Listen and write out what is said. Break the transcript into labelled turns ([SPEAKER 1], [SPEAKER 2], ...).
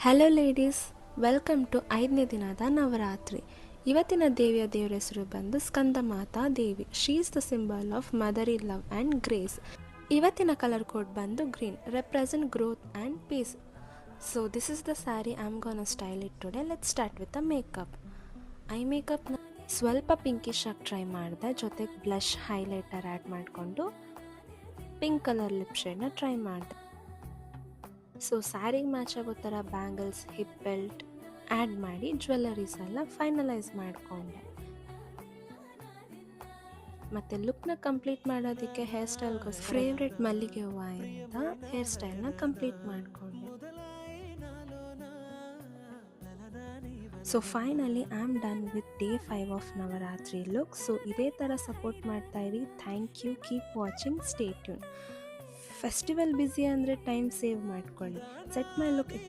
[SPEAKER 1] Hello ladies, welcome to 5ನೇ ದಿನದ ನವರಾತ್ರಿ. ಇವತ್ತಿನ ದೇವರ ಹೆಸರು ಬಂದು Skanda Mata Devi. She is the symbol of motherly love and grace. ಇವತ್ತಿನ ಕಲರ್ ಕೋಡ್ ಬಂದು green, represent growth and peace. So this is the sari I am gonna style it today. Let's start with the makeup. I ಮೇಕಪ್ನ ಸ್ವಲ್ಪ pinkish ಆಗಿ try ಮಾಡಿದೆ, ಜೊತೆಗೆ blush highlighter add ಮಾಡಿಕೊಂಡು pink colour lip ಶೇಡ್ನ try ಮಾಡಿದೆ. So ಸ್ಯಾರಿಗೆ match ಆಗೋ ಥರ ಬ್ಯಾಂಗಲ್ಸ್, ಹಿಪ್ ಬೆಲ್ಟ್ ಆ್ಯಡ್ ಮಾಡಿ ಜ್ಯುವೆಲ್ಲರೀಸ್ ಎಲ್ಲ ಫೈನಲೈಸ್ ಮಾಡಿಕೊಂಡೆ. ಮತ್ತು ಲುಕ್ನ ಕಂಪ್ಲೀಟ್ ಮಾಡೋದಕ್ಕೆ ಹೇರ್ ಸ್ಟೈಲ್ಗೋಸ್ಕರ ಫೇವ್ರೆಟ್ ಮಲ್ಲಿಗೆ ಹೂವಿಂದ ಹೇರ್ ಸ್ಟೈಲ್ನ ಕಂಪ್ಲೀಟ್ ಮಾಡಿಕೊಂಡೆ. So finally I am done with day 5 of Navratri look. So ಇದೇ ಥರ ಸಪೋರ್ಟ್ ಮಾಡ್ತಾ ಇರಿ. Thank you. Keep watching. Stay tune. Festival busy ಅಂದರೆ ಟೈಮ್ ಸೇವ್ ಮಾಡ್ಕೊಳ್ಳಿ. Set my look